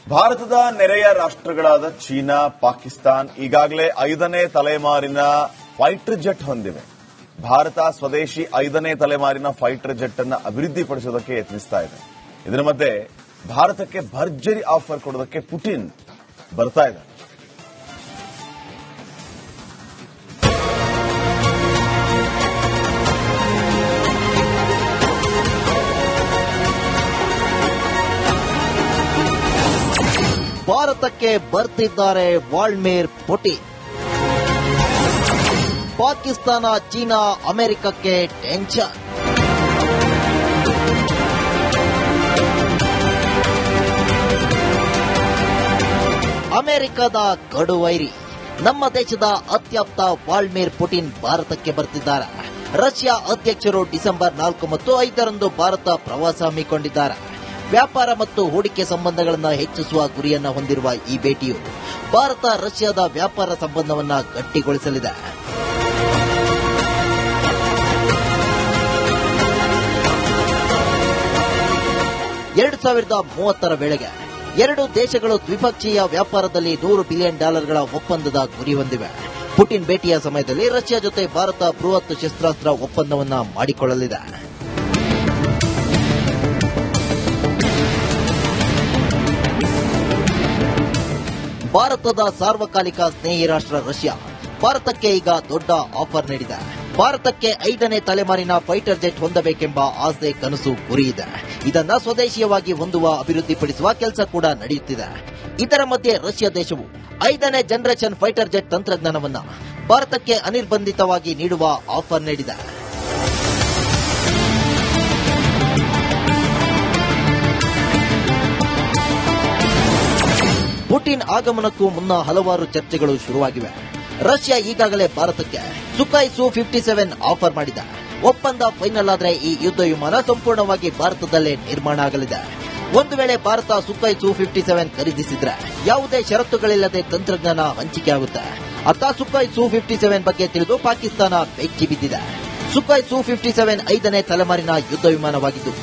ಭಾರತದ ನೆರೆಯ ರಾಷ್ಟ್ರಗಳಾದ ಚೀನಾ, ಪಾಕಿಸ್ತಾನ್ ಈಗಾಗಲೇ 5ನೇ ತಲೆಮಾರಿನ ಫೈಟರ್ ಜೆಟ್ ಹೊಂದಿವೆ. ಭಾರತ ಸ್ವದೇಶಿ 5ನೇ ತಲೆಮಾರಿನ ಫೈಟರ್ ಜೆಟ್ ಅನ್ನು ಅಭಿವೃದ್ಧಿಪಡಿಸುವುದಕ್ಕೆ ಯತ್ನಿಸ್ತಾ ಇದೆ. ಇದರ ಮಧ್ಯೆ ಭಾರತಕ್ಕೆ ಭರ್ಜರಿ ಆಫರ್ ಕೊಡೋದಕ್ಕೆ ಪುಟಿನ್ ಬರ್ತಾ ಇದ್ದಾರೆ. ಭಾರತಕ್ಕೆ ಬರ್ತಿದ್ದಾರೆ ವ್ಲಾಡಿಮಿರ್ ಪುಟಿನ್. ಪಾಕಿಸ್ತಾನ, ಚೀನಾ, ಅಮೆರಿಕಕ್ಕೆ ಟೆನ್ಷನ್. ಅಮೆರಿಕದ ಕಡುವೈರಿ ನಮ್ಮ ದೇಶದ ಅತ್ಯಪ್ತ ವ್ಲಾಡಿಮಿರ್ ಪುಟಿನ್ ಭಾರತಕ್ಕೆ ಬರ್ತಿದ್ದಾರೆ. ರಷ್ಯಾ ಅಧ್ಯಕ್ಷರು ಡಿಸೆಂಬರ್ 4 ಮತ್ತು 5ರಂದು ಭಾರತ ಪ್ರವಾಸ ಹಮ್ಮಿಕೊಂಡಿದ್ದಾರೆ. ವ್ಯಾಪಾರ ಮತ್ತು ಹೂಡಿಕೆ ಸಂಬಂಧಗಳನ್ನು ಹೆಚ್ಚಿಸುವ ಗುರಿಯನ್ನು ಹೊಂದಿರುವ ಈ ಭೇಟಿಯು ಭಾರತ ರಷ್ಯಾದ ವ್ಯಾಪಾರ ಸಂಬಂಧವನ್ನು ಗಟ್ಟಿಗೊಳಿಸಲಿದೆ. $2030 ವೇಳೆಗೆ ಎರಡು ದೇಶಗಳು ದ್ವಿಪಕ್ಷೀಯ ವ್ಯಾಪಾರದಲ್ಲಿ $100 ಬಿಲಿಯನ್ ಒಪ್ಪಂದದ ಗುರಿ ಹೊಂದಿವೆ. ಪುಟಿನ್ ಭೇಟಿಯ ಸಮಯದಲ್ಲಿ ರಷ್ಯಾ ಜೊತೆ ಭಾರತ ಬೃಹತ್ ಶಸ್ತ್ರಾಸ್ತ್ರ ಒಪ್ಪಂದವನ್ನು ಮಾಡಿಕೊಳ್ಳಲಿದೆ. ಭಾರತದ ಸಾರ್ವಕಾಲಿಕ ಸ್ನೇಹಿ ರಾಷ್ಟ್ರ ರಷ್ಯಾ ಭಾರತಕ್ಕೆ ಈಗ ದೊಡ್ಡ ಆಫರ್ ನೀಡಿದೆ. ಭಾರತಕ್ಕೆ 5ನೇ ತಲೆಮಾರಿನ ಫೈಟರ್ ಜೆಟ್ ಹೊಂದಬೇಕೆಂಬ ಆಸೆ, ಕನಸು, ಗುರಿ ಇದೆ. ಇದನ್ನ ಸ್ವದೇಶೀಯವಾಗಿ ಹೊಂದುವ, ಅಭಿವೃದ್ಧಿಪಡಿಸುವ ಕೆಲಸ ಕೂಡ ನಡೆಯುತ್ತಿದೆ. ಇದರ ಮಧ್ಯೆ ರಷ್ಯಾ ದೇಶವು 5ನೇ ಜನರೇಷನ್ ಫೈಟರ್ ಜೆಟ್ ತಂತ್ರಜ್ಞಾನವನ್ನು ಭಾರತಕ್ಕೆ ಅನಿರ್ಬಂಧಿತವಾಗಿ ನೀಡುವ ಆಫರ್ ನೀಡಿದೆ. ಪುಟಿನ್ ಆಗಮನಕ್ಕೂ ಮುನ್ನ ಹಲವಾರು ಚರ್ಚೆಗಳು ಶುರುವಾಗಿವೆ. ರಷ್ಯಾ ಈಗಾಗಲೇ ಭಾರತಕ್ಕೆ ಸುಖಾಯ್ Su-57 ಆಫರ್ ಮಾಡಿದೆ. ಒಪ್ಪಂದ ಫೈನಲ್ ಆದರೆ ಈ ಯುದ್ಧ ವಿಮಾನ ಸಂಪೂರ್ಣವಾಗಿ ಭಾರತದಲ್ಲೇ ನಿರ್ಮಾಣ ಆಗಲಿದೆ. ಒಂದು ವೇಳೆ ಭಾರತ ಸುಖಾಯ್ Su-57 ಖರೀದಿಸಿದ್ರೆ ಯಾವುದೇ ಷರತ್ತುಗಳಿಲ್ಲದೆ ತಂತ್ರಜ್ಞಾನ ಹಂಚಿಕೆ ಆಗುತ್ತೆ. ಅತ್ತ ಸುಖಾಯ್ Su-57 ಬಗ್ಗೆ ತಿಳಿದು ಪಾಕಿಸ್ತಾನ ಬೆಚ್ಚಿ ಬಿದ್ದಿದೆ. ಸುಖಾಯ್ Su-57 5ನೇ ತಲೆಮಾರಿನ ಯುದ್ಧ ವಿಮಾನವಾಗಿದ್ದು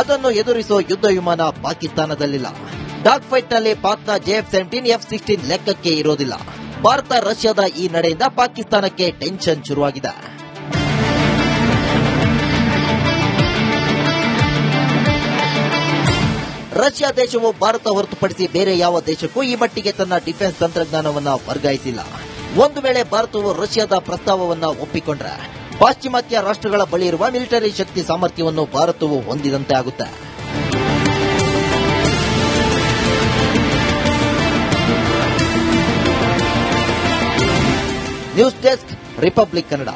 ಅದನ್ನು ಎದುರಿಸೋ ಯುದ್ಧ ವಿಮಾನ ಪಾಕಿಸ್ತಾನದಲ್ಲಿಲ್ಲ. ಡಾಗ್ ಫೈಟ್ನಲ್ಲಿ ಪಾಕ್ನ JF-17, F-16 ಲೆಕ್ಕಕ್ಕೆ ಇರೋದಿಲ್ಲ. ಭಾರತ ರಷ್ಯಾದ ಈ ನಡೆಯಿಂದ ಪಾಕಿಸ್ತಾನಕ್ಕೆ ಟೆನ್ಷನ್ ಶುರುವಾಗಿದೆ. ರಷ್ಯಾ ದೇಶವು ಭಾರತ ಹೊರತುಪಡಿಸಿ ಬೇರೆ ಯಾವ ದೇಶಕ್ಕೂ ಈ ಮಟ್ಟಿಗೆ ತನ್ನ ಡಿಫೆನ್ಸ್ ತಂತ್ರಜ್ಞಾನವನ್ನು ವರ್ಗಾಯಿಸಿಲ್ಲ. ಒಂದು ವೇಳೆ ಭಾರತವು ರಷ್ಯಾದ ಪ್ರಸ್ತಾವವನ್ನು ಒಪ್ಪಿಕೊಂಡ್ರೆ ಪಾಶ್ಚಿಮಾತ್ಯ ರಾಷ್ಟ್ರಗಳ ಬಳಿ ಇರುವ ಮಿಲಿಟರಿ ಶಕ್ತಿ ಸಾಮರ್ಥ್ಯವನ್ನು ಭಾರತವು ಹೊಂದಿದಂತೆ ಆಗುತ್ತೆ. News desk, republic Kannada.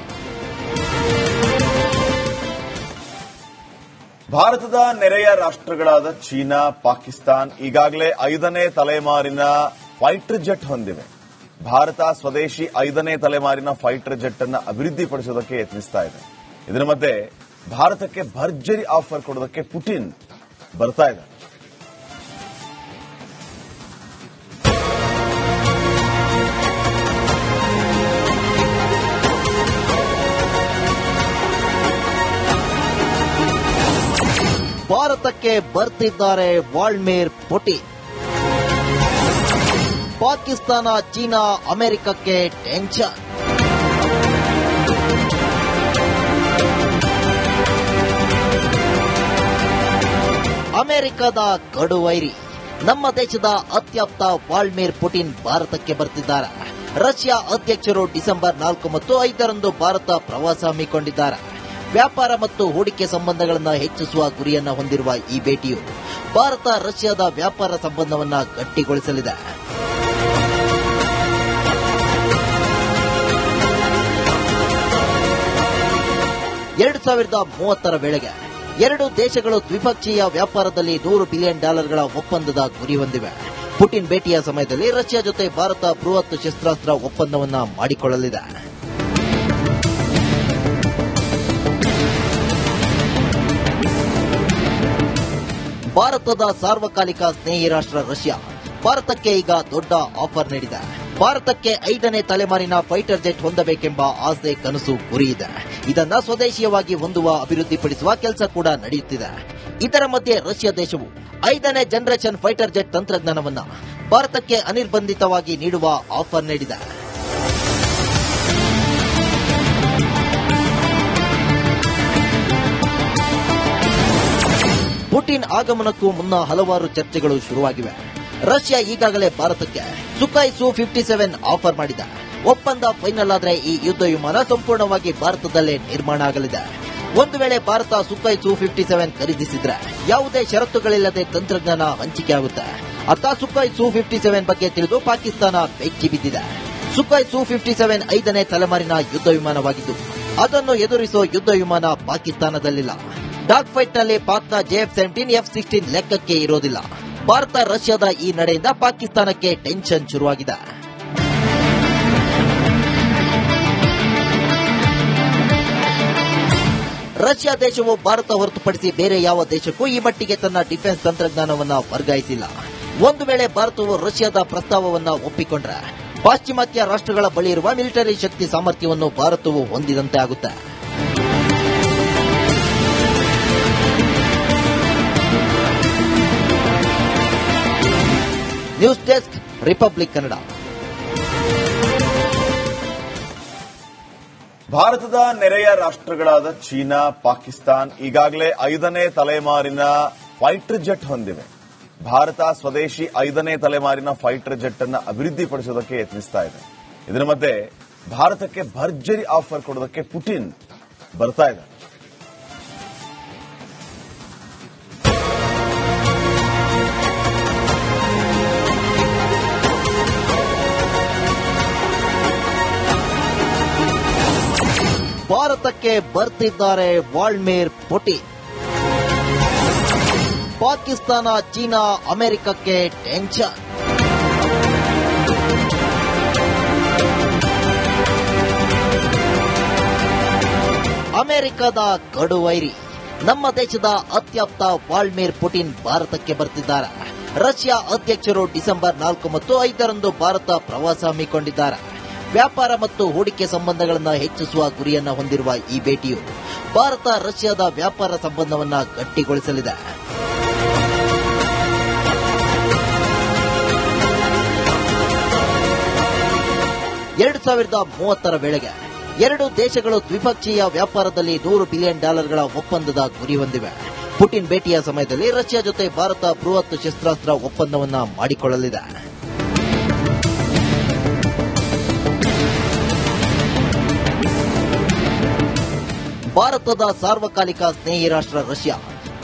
ಭಾರತದ ನೆರೆಯ ರಾಷ್ಟ್ರಗಳಾದ ಚೀನಾ, ಪಾಕಿಸ್ತಾನ್ ಈಗಾಗಲೇ 5ನೇ ತಲೆಮಾರಿನ ಫೈಟರ್ ಜೆಟ್ ಹೊಂದಿವೆ. ಭಾರತ ಸ್ವದೇಶಿ 5ನೇ ತಲೆಮಾರಿನ ಫೈಟರ್ ಜೆಟ್ ಅನ್ನು ಅಭಿವೃದ್ಧಿಪಡಿಸುವುದಕ್ಕೆ ಯತ್ನಿಸ್ತಾ ಇದೆ. ಇದರ ಮಧ್ಯೆ ಭಾರತಕ್ಕೆ ಭರ್ಜರಿ ಆಫರ್ ಕೊಡೋದಕ್ಕೆ ಪುಟಿನ್ ಬರ್ತಾ ಇದ್ದಾರೆ. ಭಾರತಕ್ಕೆ ಬರ್ತಿದ್ದಾರೆ ವ್ಲಾಡಿಮಿರ್ ಪುಟಿನ್. ಪಾಕಿಸ್ತಾನ, ಚೀನಾ, ಅಮೆರಿಕಕ್ಕೆ ಟೆನ್ಷನ್. ಅಮೆರಿಕದ ಕಡುವೈರಿ ನಮ್ಮ ದೇಶದ ಅತ್ಯಪ್ತ ವ್ಲಾಡಿಮಿರ್ ಪುಟಿನ್ ಭಾರತಕ್ಕೆ ಬರ್ತಿದ್ದಾರೆ. ರಷ್ಯಾ ಅಧ್ಯಕ್ಷರು ಡಿಸೆಂಬರ್ 4 ಮತ್ತು 5ರಂದು ಭಾರತ ಪ್ರವಾಸ ಹಮ್ಮಿಕೊಂಡಿದ್ದಾರೆ. ವ್ಯಾಪಾರ ಮತ್ತು ಹೂಡಿಕೆ ಸಂಬಂಧಗಳನ್ನು ಹೆಚ್ಚಿಸುವ ಗುರಿಯನ್ನು ಹೊಂದಿರುವ ಈ ಭೇಟಿಯು ಭಾರತ ರಷ್ಯಾದ ವ್ಯಾಪಾರ ಸಂಬಂಧವನ್ನು ಗಟ್ಟಿಗೊಳಿಸಲಿದೆ. $2030 ವೇಳೆಗೆ ಎರಡು ದೇಶಗಳು ದ್ವಿಪಕ್ಷೀಯ ವ್ಯಾಪಾರದಲ್ಲಿ $100 ಬಿಲಿಯನ್ ಒಪ್ಪಂದದ ಗುರಿ ಹೊಂದಿವೆ. ಪುಟಿನ್ ಭೇಟಿಯ ಸಮಯದಲ್ಲಿ ರಷ್ಯಾ ಜೊತೆ ಭಾರತ ಬೃಹತ್ ಶಸ್ತ್ರಾಸ್ತ್ರ ಒಪ್ಪಂದವನ್ನು ಮಾಡಿಕೊಳ್ಳಲಿದೆ. ಭಾರತದ ಸಾರ್ವಕಾಲಿಕ ಸ್ನೇಹಿ ರಾಷ್ಟ್ರ ರಷ್ಯಾ ಭಾರತಕ್ಕೆ ಈಗ ದೊಡ್ಡ ಆಫರ್ ನೀಡಿದೆ. ಭಾರತಕ್ಕೆ 5ನೇ ತಲೆಮಾರಿನ ಫೈಟರ್ ಜೆಟ್ ಹೊಂದಬೇಕೆಂಬ ಆಸೆ, ಕನಸು, ಗುರಿ ಇದೆ. ಇದನ್ನ ಸ್ವದೇಶೀಯವಾಗಿ ಹೊಂದುವ, ಅಭಿವೃದ್ಧಿಪಡಿಸುವ ಕೆಲಸ ಕೂಡ ನಡೆಯುತ್ತಿದೆ. ಇದರ ಮಧ್ಯೆ ರಷ್ಯಾ ದೇಶವು 5ನೇ ಜನರೇಷನ್ ಫೈಟರ್ ಜೆಟ್ ತಂತ್ರಜ್ಞಾನವನ್ನ ಭಾರತಕ್ಕೆ ಅನಿರ್ಬಂಧಿತವಾಗಿ ನೀಡುವ ಆಫರ್ ನೀಡಿದೆ. ಪುಟಿನ್ ಆಗಮನಕ್ಕೂ ಮುನ್ನ ಹಲವಾರು ಚರ್ಚೆಗಳು ಶುರುವಾಗಿವೆ. ರಷ್ಯಾ ಈಗಾಗಲೇ ಭಾರತಕ್ಕೆ ಸುಖಾಯ್ ಸು-57 ಆಫರ್ ಮಾಡಿದೆ. ಒಪ್ಪಂದ ಫೈನಲ್ ಆದರೆ ಈ ಯುದ್ಧ ವಿಮಾನ ಸಂಪೂರ್ಣವಾಗಿ ಭಾರತದಲ್ಲೇ ನಿರ್ಮಾಣ ಆಗಲಿದೆ. ಒಂದು ವೇಳೆ ಭಾರತ ಸುಖಾಯ್ ಸು-57 ಖರೀದಿಸಿದ್ರೆ ಯಾವುದೇ ಷರತ್ತುಗಳಿಲ್ಲದೆ ತಂತ್ರಜ್ಞಾನ ಹಂಚಿಕೆ ಆಗುತ್ತೆ. ಅತ್ತ ಸುಖಾಯ್ ಸು-57 ಬಗ್ಗೆ ತಿಳಿದು ಪಾಕಿಸ್ತಾನ ಬೆಚ್ಚಿ ಬಿದ್ದಿದೆ. ಸುಖಾಯ್ ಸು-57 5ನೇ ತಲೆಮಾರಿನ ಯುದ್ಧ ವಿಮಾನವಾಗಿದ್ದು ಅದನ್ನು ಎದುರಿಸೋ ಯುದ್ಧ ವಿಮಾನ ಪಾಕಿಸ್ತಾನದಲ್ಲಿಲ್ಲ. ಡಾಗ್ ಫೈಟ್ನಲ್ಲಿ ಪಾಕ್ನ JF-17 F-16 ಲೆಕ್ಕಕ್ಕೆ ಇರೋದಿಲ್ಲ. ಭಾರತ ರಷ್ಯಾದ ಈ ನಡೆಯಿಂದ ಪಾಕಿಸ್ತಾನಕ್ಕೆ ಟೆನ್ಷನ್ ಶುರುವಾಗಿದೆ. ರಷ್ಯಾ ದೇಶವು ಭಾರತ ಹೊರತುಪಡಿಸಿ ಬೇರೆ ಯಾವ ದೇಶಕ್ಕೂ ಈ ಮಟ್ಟಿಗೆ ತನ್ನ ಡಿಫೆನ್ಸ್ ತಂತ್ರಜ್ಞಾನವನ್ನು ವರ್ಗಾಯಿಸಿಲ್ಲ. ಒಂದು ವೇಳೆ ಭಾರತವು ರಷ್ಯಾದ ಪ್ರಸ್ತಾವವನ್ನ ಒಪ್ಪಿಕೊಂಡ್ರೆ ಪಾಶ್ಚಿಮಾತ್ಯ ರಾಷ್ಟ್ರಗಳ ಬಳಿ ಇರುವ ಮಿಲಿಟರಿ ಶಕ್ತಿ ಸಾಮರ್ಥ್ಯವನ್ನು ಭಾರತವು ಹೊಂದಿದಂತೆ ಆಗುತ್ತೆ. News desk, republic Kannada. ಭಾರತದ ನೆರೆಯ ರಾಷ್ಟ್ರಗಳಾದ ಚೀನಾ, ಪಾಕಿಸ್ತಾನ್ ಈಗಾಗಲೇ 5ನೇ ತಲೆಮಾರಿನ ಫೈಟರ್ ಜೆಟ್ ಹೊಂದಿವೆ. ಭಾರತ ಸ್ವದೇಶಿ 5ನೇ ತಲೆಮಾರಿನ ಫೈಟರ್ ಜೆಟ್ ಅನ್ನು ಅಭಿವೃದ್ಧಿಪಡಿಸುವುದಕ್ಕೆ ಯತ್ನಿಸ್ತಾ ಇದೆ. ಇದರ ಮಧ್ಯೆ ಭಾರತಕ್ಕೆ ಭರ್ಜರಿ ಆಫರ್ ಕೊಡೋದಕ್ಕೆ ಪುಟಿನ್ ಬರ್ತಾ ಇದ್ದಾರೆ. ಭಾರತಕ್ಕೆ ಬರ್ತಿದ್ದಾರೆ ವ್ಲಾಡಿಮಿರ್ ಪುಟಿನ್. ಪಾಕಿಸ್ತಾನ, ಚೀನಾ, ಅಮೆರಿಕಕ್ಕೆ ಟೆನ್ಷನ್. ಅಮೆರಿಕದ ಕಡುವೈರಿ ನಮ್ಮ ದೇಶದ ಅತ್ಯಪ್ತ ವ್ಲಾಡಿಮಿರ್ ಪುಟಿನ್ ಭಾರತಕ್ಕೆ ಬರ್ತಿದ್ದಾರೆ. ರಷ್ಯಾ ಅಧ್ಯಕ್ಷರು ಡಿಸೆಂಬರ್ 4 ಮತ್ತು 5ರಂದು ಭಾರತ ಪ್ರವಾಸ ಹಮ್ಮಿಕೊಂಡಿದ್ದಾರೆ. ವ್ಯಾಪಾರ ಮತ್ತು ಹೂಡಿಕೆ ಸಂಬಂಧಗಳನ್ನು ಹೆಚ್ಚಿಸುವ ಗುರಿಯನ್ನು ಹೊಂದಿರುವ ಈ ಭೇಟಿಯು ಭಾರತ ರಷ್ಯಾದ ವ್ಯಾಪಾರ ಸಂಬಂಧವನ್ನು ಗಟ್ಟಿಗೊಳಿಸಲಿದೆ. 2030ರ ವೇಳೆಗೆ ಎರಡು ದೇಶಗಳು ದ್ವಿಪಕ್ಷೀಯ ವ್ಯಾಪಾರದಲ್ಲಿ $100 ಬಿಲಿಯನ್ ಒಪ್ಪಂದದ ಗುರಿ ಹೊಂದಿವೆ. ಪುಟಿನ್ ಭೇಟಿಯ ಸಮಯದಲ್ಲಿ ರಷ್ಯಾ ಜೊತೆ ಭಾರತ ಬೃಹತ್ ಶಸ್ತ್ರಾಸ್ತ್ರ ಒಪ್ಪಂದವನ್ನು ಮಾಡಿಕೊಳ್ಳಲಿದೆ. ಭಾರತದ ಸಾರ್ವಕಾಲಿಕ ಸ್ನೇಹಿ ರಾಷ್ಟ್ರ ರಷ್ಯಾ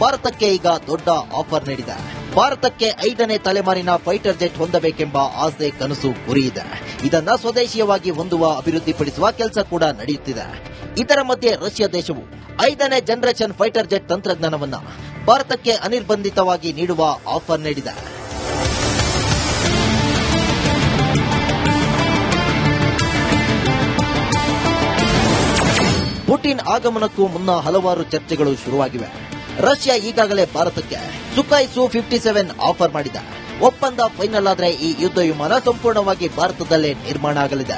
ಭಾರತಕ್ಕೆ ಈಗ ದೊಡ್ಡ ಆಫರ್ ನೀಡಿದೆ. ಭಾರತಕ್ಕೆ 5ನೇ ತಲೆಮಾರಿನ ಫೈಟರ್ ಜೆಟ್ ಹೊಂದಬೇಕೆಂಬ ಆಸೆ, ಕನಸು, ಗುರಿ ಇದೆ. ಇದನ್ನ ಸ್ವದೇಶೀಯವಾಗಿ ಹೊಂದುವ, ಅಭಿವೃದ್ಧಿಪಡಿಸುವ ಕೆಲಸ ಕೂಡ ನಡೆಯುತ್ತಿದೆ. ಇದರ ಮಧ್ಯೆ ರಷ್ಯಾ ದೇಶವು 5ನೇ ಜನರೇಷನ್ ಫೈಟರ್ ಜೆಟ್ ತಂತ್ರಜ್ಞಾನವನ್ನ ಭಾರತಕ್ಕೆ ಅನಿರ್ಬಂಧಿತವಾಗಿ ನೀಡುವ ಆಫರ್ ನೀಡಿದೆ. ಪುಟಿನ್ ಆಗಮನಕ್ಕೂ ಮುನ್ನ ಹಲವಾರು ಚರ್ಚೆಗಳು ಶುರುವಾಗಿವೆ. ರಷ್ಯಾ ಈಗಾಗಲೇ ಭಾರತಕ್ಕೆ ಸುಖಾಯ್ ಸು-57 ಆಫರ್ ಮಾಡಿದೆ. ಒಪ್ಪಂದ ಫೈನಲ್ ಆದರೆ ಈ ಯುದ್ಧ ವಿಮಾನ ಸಂಪೂರ್ಣವಾಗಿ ಭಾರತದಲ್ಲೇ ನಿರ್ಮಾಣ ಆಗಲಿದೆ.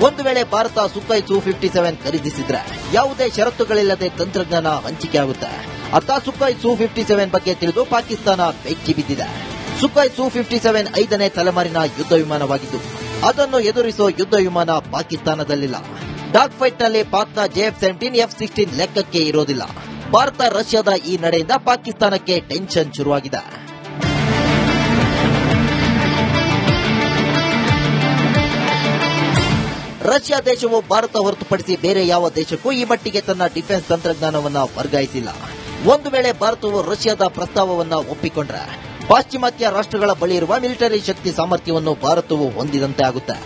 ಒಂದು ವೇಳೆ ಭಾರತ ಸುಖಾಯ್ ಸು-57 ಖರೀದಿಸಿದ್ರೆ ಯಾವುದೇ ಷರತ್ತುಗಳಿಲ್ಲದೆ ತಂತ್ರಜ್ಞಾನ ಹಂಚಿಕೆ ಆಗುತ್ತೆ. ಅತ್ತ ಸುಖಾಯ್ ಸು-57 ಬಗ್ಗೆ ತಿಳಿದು ಪಾಕಿಸ್ತಾನ ಬೆಚ್ಚಿ ಬಿದ್ದಿದೆ. ಸುಖಾಯ್ ಸು-57 5ನೇ ತಲೆಮಾರಿನ ಯುದ್ಧ ವಿಮಾನವಾಗಿದ್ದು ಅದನ್ನು ಎದುರಿಸೋ ಯುದ್ಧ ವಿಮಾನ ಪಾಕಿಸ್ತಾನದಲ್ಲಿಲ್ಲ. ಡಾಗ್ ಫೈಟ್ನಲ್ಲಿ ಪಾಕ್ನ JF-17 F-16 ಲೆಕ್ಕಕ್ಕೆ ಇರೋದಿಲ್ಲ. ಭಾರತ ರಷ್ಯಾದ ಈ ನಡೆಯಿಂದ ಪಾಕಿಸ್ತಾನಕ್ಕೆ ಟೆನ್ಷನ್ ಶುರುವಾಗಿದೆ. ರಷ್ಯಾ ದೇಶವು ಭಾರತ ಹೊರತುಪಡಿಸಿ ಬೇರೆ ಯಾವ ದೇಶಕ್ಕೂ ಈ ಮಟ್ಟಿಗೆ ತನ್ನ ಡಿಫೆನ್ಸ್ ತಂತ್ರಜ್ಞಾನವನ್ನು ವರ್ಗಾಯಿಸಿಲ್ಲ. ಒಂದು ವೇಳೆ ಭಾರತವು ರಷ್ಯಾದ ಪ್ರಸ್ತಾವವನ್ನ ಒಪ್ಪಿಕೊಂಡ್ರೆ ಪಾಶ್ಚಿಮಾತ್ಯ ರಾಷ್ಟ್ರಗಳ ಬಳಿ ಇರುವ ಮಿಲಿಟರಿ ಶಕ್ತಿ ಸಾಮರ್ಥ್ಯವನ್ನು ಭಾರತವು ಹೊಂದಿದಂತೆ ಆಗುತ್ತೆ.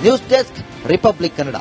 News desk, republic Kannada.